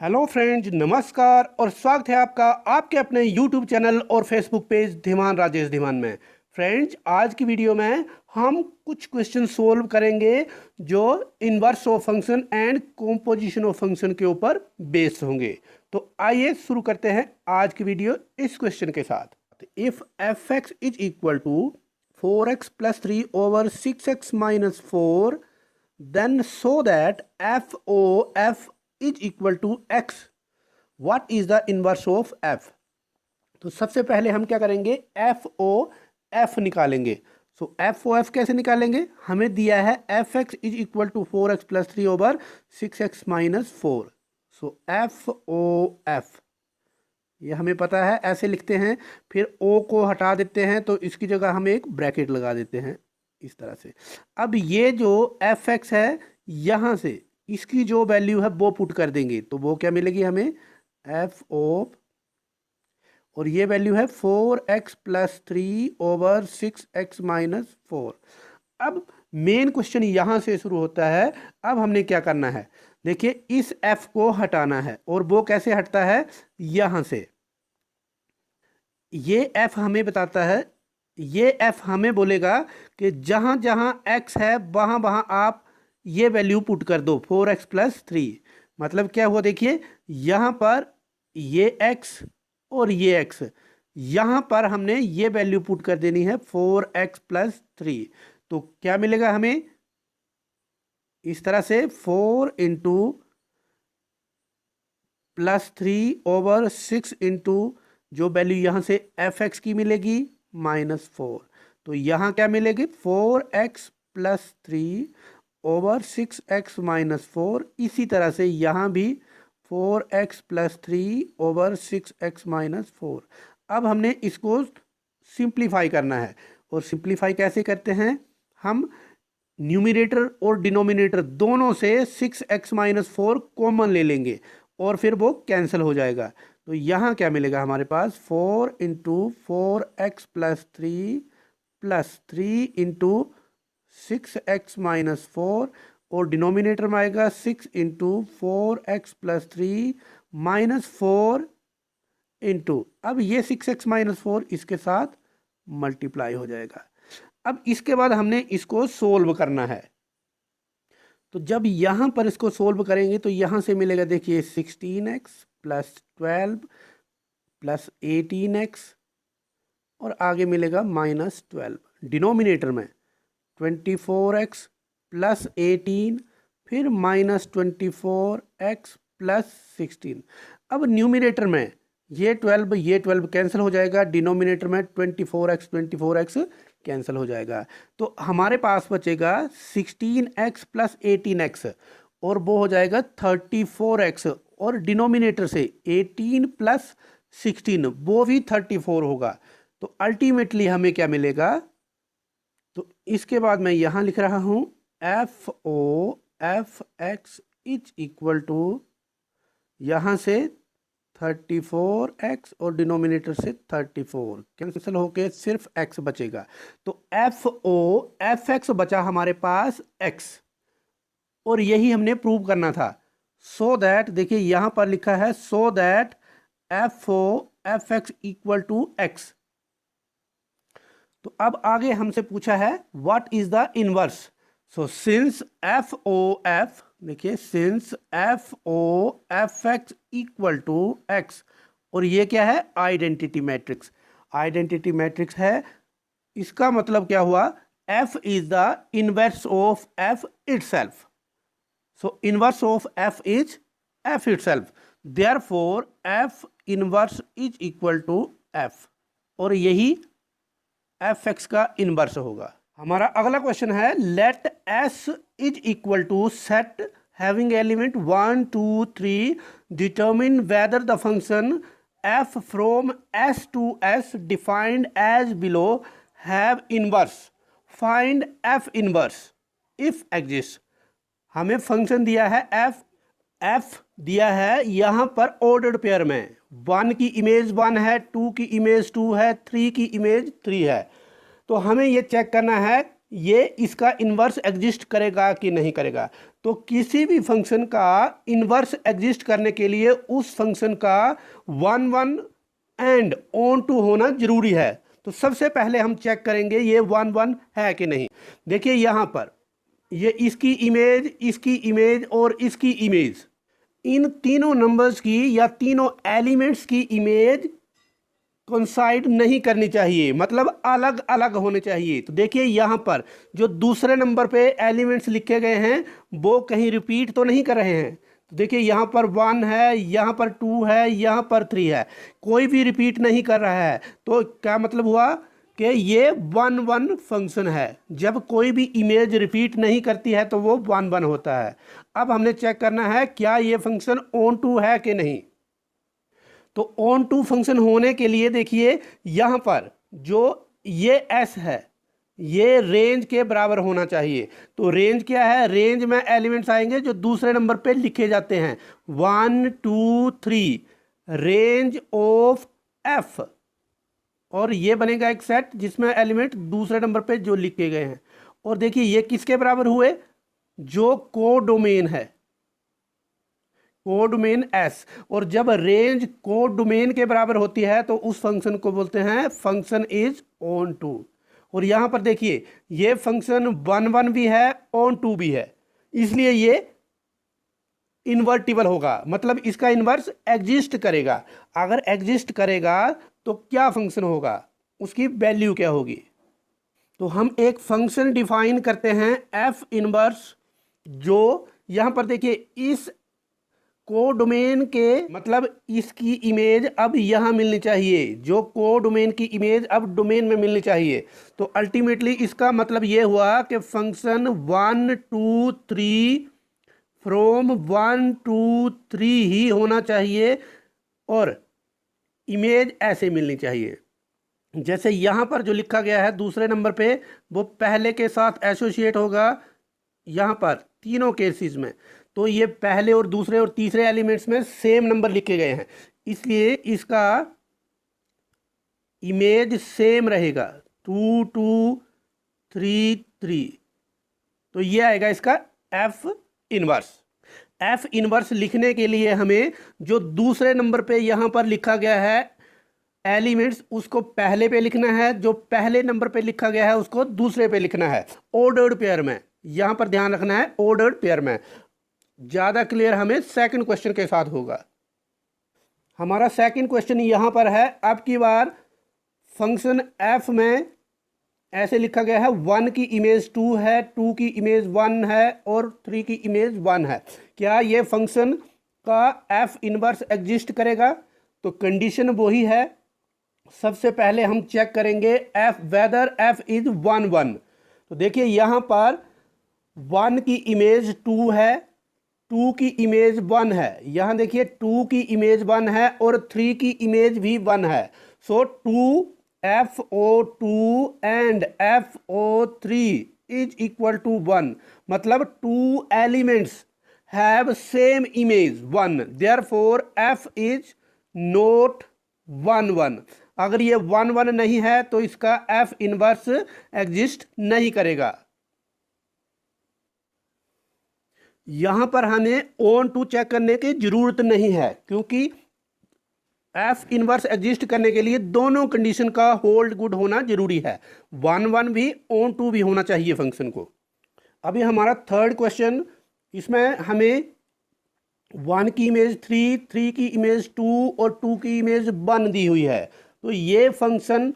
Hello friends, नमस्कार और स्वागत है आपका आपके अपने यूट्यूब चैनल और फेसबुक पेज धीमान राजेश धीमान में। फ्रेंड्स, आज की वीडियो में हम कुछ क्वेश्चन सोल्व करेंगे जो inverse of function and composition of function के ऊपर बेस्ड होंगे। तो आइए शुरू करते हैं आज की वीडियो इस क्वेश्चन के साथ। If F X is equal to 4x plus 3 over 6x minus 4 then show that f o f is equal to x, what is the inverse of f? तो सबसे पहले हम क्या करेंगे, एफ ओ एफ निकालेंगे। सो F O F कैसे निकालेंगे, हमें दिया है F X is equal to 4x plus 3 over 6x minus 4। So F O F ये हमें पता है, ऐसे लिखते हैं। फिर ओ को हटा देते हैं तो इसकी जगह हम एक ब्रैकेट लगा देते हैं इस तरह से। अब ये जो एफ एक्स है, यहाँ से इसकी जो वैल्यू है वो पुट कर देंगे तो वो क्या मिलेगी हमें, एफ ओ, और ये वैल्यू है 4x plus 3 over 6x minus 4। अब मेन क्वेश्चन यहाँ से शुरू होता है। अब हमने क्या करना है, देखिए इस f को हटाना है, और वो कैसे हटता है, यहाँ से। ये f हमें बताता है, ये f हमें बोलेगा कि जहाँ जहाँ x है वहाँ वहाँ आप ये वैल्यू पुट कर दो 4x प्लस 3। मतलब क्या हुआ, देखिए यहाँ पर ये x और ये x, यहाँ पर हमने ये वैल्यू पुट कर देनी है 4x प्लस 3। तो क्या मिलेगा हमें, इस तरह से 4 इंटू प्लस 3 ओवर 6 इंटू जो वैल्यू यहाँ से एफ एक्स की मिलेगी माइनस 4। तो यहाँ क्या मिलेगी, 4x plus 3 over 6x minus 4। इसी तरह से यहाँ भी 4x plus 3 over 6x minus 4। अब हमने इसको सिंप्लीफाई करना है, और सिंप्लीफाई कैसे करते हैं, हम न्यूमरेटर और डिनोमिनेटर दोनों से 6x माइनस 4 कॉमन ले लेंगे और फिर वो कैंसिल हो जाएगा। तो यहाँ क्या मिलेगा हमारे पास, 4 into 4x plus 3 into 6x minus 4, और डिनोमिनेटर में आएगा 6 into 4x plus 3 minus 4 into, अब ये 6x माइनस 4 इसके साथ मल्टीप्लाई हो जाएगा। अब इसके बाद हमने इसको सोल्व करना है। तो जब यहाँ पर इसको सोल्व करेंगे तो यहाँ से मिलेगा, देखिए 16x प्लस 12 प्लस 18x, और आगे मिलेगा माइनस 12। डिनोमिनेटर में 24x प्लस 18, फिर माइनस 24x प्लस 16। अब न्यूमिनेटर में ये 12 कैंसिल हो जाएगा, डिनोमिनेटर में 24x कैंसिल हो जाएगा। तो हमारे पास बचेगा 16x प्लस 18x, और वो हो जाएगा 34x, और डिनोमिनेटर से 18 प्लस 16 वो भी 34 होगा। तो अल्टीमेटली हमें क्या मिलेगा, तो इसके बाद मैं यहाँ लिख रहा हूँ F O F X is equal to, यहाँ से 34x और डिनोमिनेटर से 34 कैंसिल होके सिर्फ x बचेगा। तो एफ ओ एफ एक्स बचा हमारे पास x, और यही हमने प्रूव करना था। सो दैट, देखिए यहां पर लिखा है so that f O F x equal to x। तो अब आगे हमसे पूछा है what is the inverse. So since f O f, देखिए since f O F x equal to x, और ये क्या है, आइडेंटिटी मैट्रिक्स। आइडेंटिटी मैट्रिक्स है, इसका मतलब क्या हुआ, F is the inverse of F itself. So inverse of F is F itself, therefore F inverse is equal to F, और यही एफ एक्स का इनवर्स होगा। हमारा अगला क्वेश्चन है, let S is equal to set having element 1 2 3 determine whether the function F from S to S defined as below have inverse, find F inverse if exist. हमें function दिया है F दिया है यहाँ पर ऑर्डर्ड पेयर में, 1 की image 1 है, 2 की इमेज 2 है, 3 की इमेज 3 है। तो हमें ये चेक करना है ये इसका इन्वर्स एग्जिस्ट करेगा कि नहीं करेगा। तो किसी भी फंक्शन का इन्वर्स एग्जिस्ट करने के लिए उस फंक्शन का 1 1 एंड ऑन टू होना जरूरी है। तो सबसे पहले हम चेक करेंगे ये 1 1 है कि नहीं। देखिए यहाँ पर ये इसकी इमेज और इसकी इमेज, इन तीनों नंबर्स की या तीनों एलिमेंट्स की इमेज कोइंसाइड नहीं करनी चाहिए, मतलब अलग अलग होने चाहिए। तो देखिए यहाँ पर जो दूसरे नंबर पे एलिमेंट्स लिखे गए हैं वो कहीं रिपीट तो नहीं कर रहे हैं। तो देखिए यहाँ पर 1 है, यहाँ पर 2 है, यहाँ पर 3 है, कोई भी रिपीट नहीं कर रहा है। तो क्या मतलब हुआ कि ये 1 1 फंक्शन है। जब कोई भी इमेज रिपीट नहीं करती है तो वो 1 1 होता है। अब हमने चेक करना है क्या ये फंक्शन ऑन टू है कि नहीं। तो ऑन टू फंक्शन होने के लिए देखिए यहाँ पर जो ये एस है ये रेंज के बराबर होना चाहिए। तो रेंज क्या है, रेंज में एलिमेंट्स आएंगे जो दूसरे नंबर पे लिखे जाते हैं 1 2 3, रेंज ऑफ एफ, और ये बनेगा एक सेट जिसमें एलिमेंट दूसरे नंबर पे जो लिखे गए हैं। और देखिए ये किसके बराबर हुए, जो कोडोमेन है, कोडोमेन एस। और जब रेंज कोडोमेन के बराबर होती है तो उस फंक्शन को बोलते हैं फंक्शन इज ऑन टू। और यहां पर देखिए ये फंक्शन 1 1 भी है, ऑन टू भी है, इसलिए ये इन्वर्टिबल होगा, मतलब इसका इन्वर्स एग्जिस्ट करेगा। अगर एग्जिस्ट करेगा तो क्या फंक्शन होगा, उसकी वैल्यू क्या होगी। तो हम एक फंक्शन डिफाइन करते हैं एफ इनवर्स, जो यहां पर देखिए इस कोडोमेन के, मतलब इसकी इमेज अब यहाँ मिलनी चाहिए, जो कोडोमेन की इमेज अब डोमेन में मिलनी चाहिए। तो अल्टीमेटली इसका मतलब ये हुआ कि फंक्शन 1 2 3 फ्रॉम 1 2 3 ही होना चाहिए और इमेज ऐसे मिलनी चाहिए। जैसे यहाँ पर जो लिखा गया है दूसरे नंबर पे वो पहले के साथ एसोसिएट होगा यहाँ पर तीनों केसेस में। तो ये पहले और दूसरे और तीसरे एलिमेंट्स में सेम नंबर लिखे गए हैं, इसलिए इसका इमेज सेम रहेगा 2 2 3 3। तो ये आएगा इसका एफ इनवर्स। एफ इनवर्स लिखने के लिए हमें जो दूसरे नंबर पे यहाँ पर लिखा गया है एलिमेंट्स उसको पहले पे लिखना है, जो पहले नंबर पे लिखा गया है उसको दूसरे पे लिखना है ऑर्डर्ड पेयर में। यहाँ पर ध्यान रखना है ऑर्डर्ड पेयर में। ज़्यादा क्लियर हमें सेकंड क्वेश्चन के साथ होगा। हमारा सेकंड क्वेश्चन यहाँ पर है, अब की बार फंक्शन एफ में ऐसे लिखा गया है 1 की इमेज 2 है, 2 की इमेज 1 है और 3 की इमेज 1 है। क्या ये फंक्शन का एफ इनवर्स एग्जिस्ट करेगा। तो कंडीशन वही है, सबसे पहले हम चेक करेंगे एफ वेदर एफ इज 1 1। तो देखिए यहाँ पर 1 की इमेज 2 है, 2 की इमेज 1 है, यहाँ देखिए 2 की इमेज 1 है और 3 की इमेज भी 1 है। So 2 FO2 and FO3 is equal to 1, मतलब 2 elements have same image 1, therefore F is not 1 1। अगर ये 1 1 नहीं है तो इसका F इनवर्स एग्जिस्ट नहीं करेगा। यहां पर हमें ऑन टू चेक करने की जरूरत नहीं है, क्योंकि एफ इनवर्स एग्जिस्ट करने के लिए दोनों कंडीशन का होल्ड गुड होना जरूरी है, 1 1 भी ऑन टू भी होना चाहिए फंक्शन को। अभी हमारा थर्ड क्वेश्चन, इसमें हमें 1 की इमेज 3, 3 की इमेज 2 और 2 की इमेज 1 दी हुई है। तो ये फंक्शन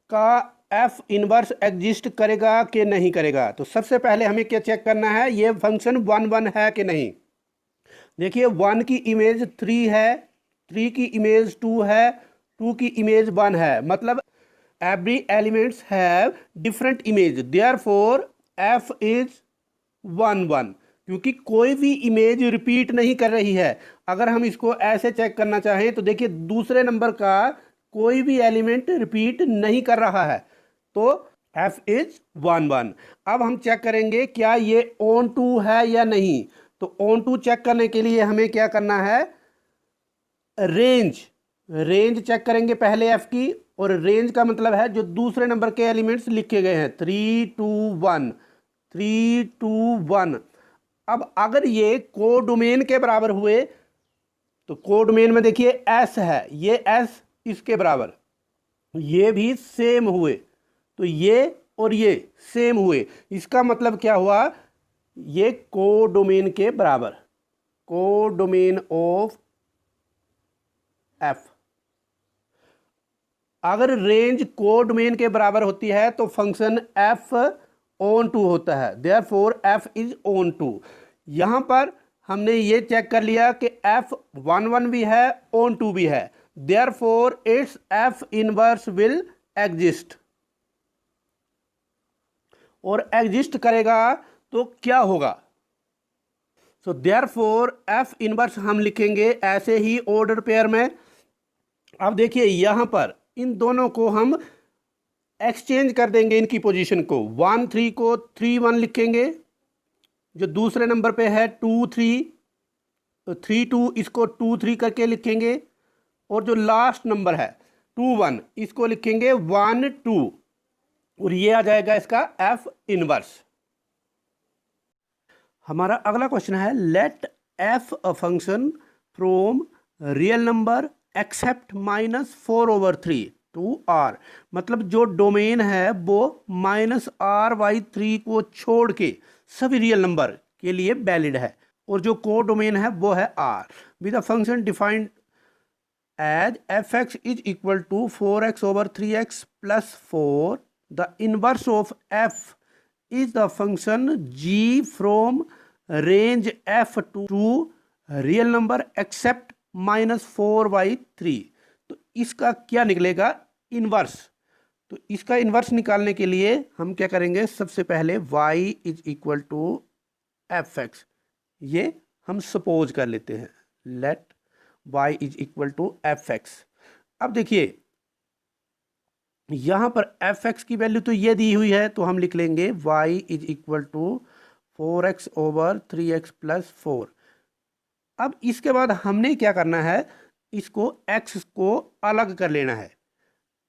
का एफ इनवर्स एग्जिस्ट करेगा कि नहीं करेगा। तो सबसे पहले हमें क्या चेक करना है, ये फंक्शन 1 1 है कि नहीं। देखिए 1 की इमेज 3 है, 3 की इमेज 2 है, 2 की इमेज 1 है, मतलब every elements have different image, therefore F is 1 1, क्योंकि कोई भी इमेज रिपीट नहीं कर रही है। अगर हम इसको ऐसे चेक करना चाहें तो देखिए दूसरे नंबर का कोई भी एलिमेंट रिपीट नहीं कर रहा है, तो f इज 1 1। अब हम चेक करेंगे क्या ये ऑन टू है या नहीं। तो ऑन टू चेक करने के लिए हमें क्या करना है, रेंज चेक करेंगे पहले f की और रेंज का मतलब है जो दूसरे नंबर के एलिमेंट्स लिखे गए हैं, 3 2 1, 3 2 1। अब अगर ये कोडोमेन के बराबर हुए तो कोडोमेन में देखिए एस है, ये एस इसके बराबर, ये भी सेम हुए, तो ये और ये सेम हुए, इसका मतलब क्या हुआ, ये कोडोमेन के बराबर, कोडोमेन ऑफ एफ। अगर रेंज कोडोमेन के बराबर होती है तो फंक्शन एफ ऑन टू होता है, therefore F is onto. यहां पर हमने ये चेक कर लिया कि एफ 1 1 भी है, ऑन टू भी है, therefore it's F inverse will exist. और एग्जिस्ट करेगा तो क्या होगा, सो देयरफॉर एफ इनवर्स हम लिखेंगे ऐसे ही ऑर्डर पेयर में। अब देखिए यहां पर इन दोनों को हम एक्सचेंज कर देंगे, इनकी पोजीशन को, 1 3 को 3 1 लिखेंगे, जो दूसरे नंबर पे है 2 3, तो 3 2 इसको 2 3 करके लिखेंगे, और जो लास्ट नंबर है 2 1 इसको लिखेंगे 1 2, और ये आ जाएगा इसका एफ इनवर्स। हमारा अगला क्वेश्चन है, let F a function from real number except -4/3 to R. मतलब जो डोमेन है वो -r/3 को छोड़ के सभी रियल नंबर के लिए वैलिड है, और जो को डोमेन है वो है R, with a function defined as f(x) is equal to 4x/3x + 4। The inverse of f is the function g from range f to real number except -4/3। तो इसका क्या निकलेगा, इनवर्स। तो इसका इनवर्स निकालने के लिए हम क्या करेंगे, सबसे पहले y is equal to f(x), ये हम सपोज कर लेते हैं, let y is equal to f(x). अब देखिए यहां पर f(x) की वैल्यू तो ये दी हुई है, तो हम लिख लेंगे y is equal to 4x/3x + 4। अब इसके बाद हमने क्या करना है, इसको x को अलग कर लेना है।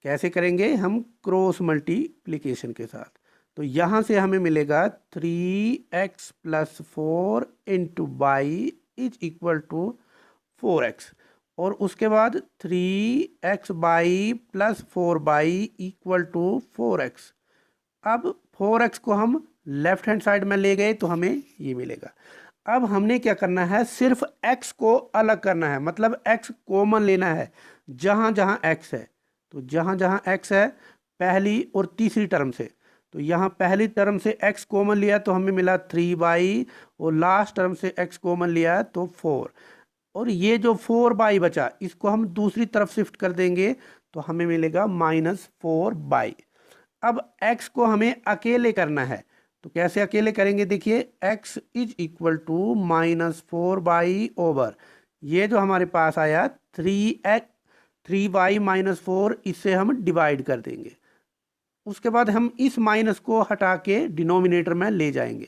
कैसे करेंगे, हम क्रॉस मल्टीप्लिकेशन के साथ। तो यहाँ से हमें मिलेगा 3x + 4 × y is equal to 4x, और उसके बाद 3xy + 4y equal to 4x। अब 4x को हम लेफ्ट हैंड साइड में ले गए तो हमें ये मिलेगा। अब हमने क्या करना है, सिर्फ x को अलग करना है, मतलब x कॉमन लेना है जहाँ जहाँ x है। तो जहाँ जहाँ x है पहली और तीसरी टर्म से, तो यहाँ पहली टर्म से x कॉमन लिया तो हमें मिला 3y, और लास्ट टर्म से x कॉमन लिया तो 4, और ये जो 4y बचा इसको हम दूसरी तरफ शिफ्ट कर देंगे तो हमें मिलेगा -4y। अब x को हमें अकेले करना है, तो कैसे अकेले करेंगे, देखिए x is equal to -4y over, ये जो हमारे पास आया 3y - 4, इससे हम डिवाइड कर देंगे। उसके बाद हम इस माइनस को हटा के डिनोमिनेटर में ले जाएंगे,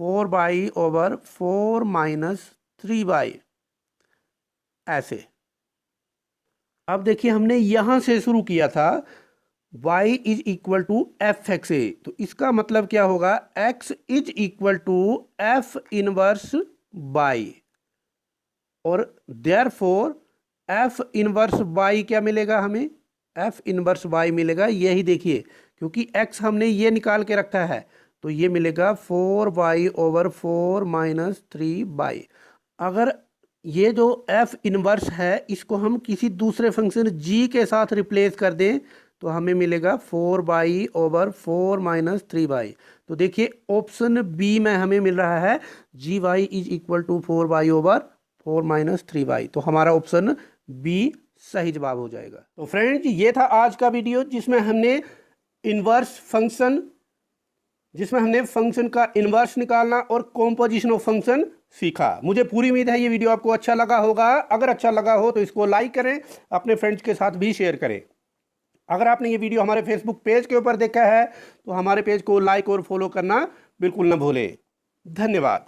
4y ओवर 4 - 3y, ऐसे। अब देखिए हमने यहां से शुरू किया था y is equal to f(x), तो इसका मतलब क्या होगा, x is equal to f inverse y, और देयरफॉर f इनवर्स y क्या मिलेगा हमें, f इनवर्स y मिलेगा, यही देखिए क्योंकि x हमने ये निकाल के रखा है, तो ये मिलेगा 4y ओवर 4 - 3y। अगर ये जो f इनवर्स है इसको हम किसी दूसरे फंक्शन g के साथ रिप्लेस कर दें तो हमें मिलेगा 4y ओवर 4 - 3y। तो देखिए ऑप्शन बी में हमें मिल रहा है gy is equal to 4y over 4 - 3y, तो हमारा ऑप्शन बी सही जवाब हो जाएगा। तो फ्रेंड्स ये था आज का वीडियो जिसमें हमने फंक्शन का इन्वर्स निकालना और कॉम्पोजिशन ऑफ फंक्शन सीखा। मुझे पूरी उम्मीद है ये वीडियो आपको अच्छा लगा होगा। अगर अच्छा लगा हो तो इसको लाइक करें, अपने फ्रेंड्स के साथ भी शेयर करें। अगर आपने ये वीडियो हमारे फेसबुक पेज के ऊपर देखा है तो हमारे पेज को लाइक और फॉलो करना बिल्कुल ना भूलें। धन्यवाद।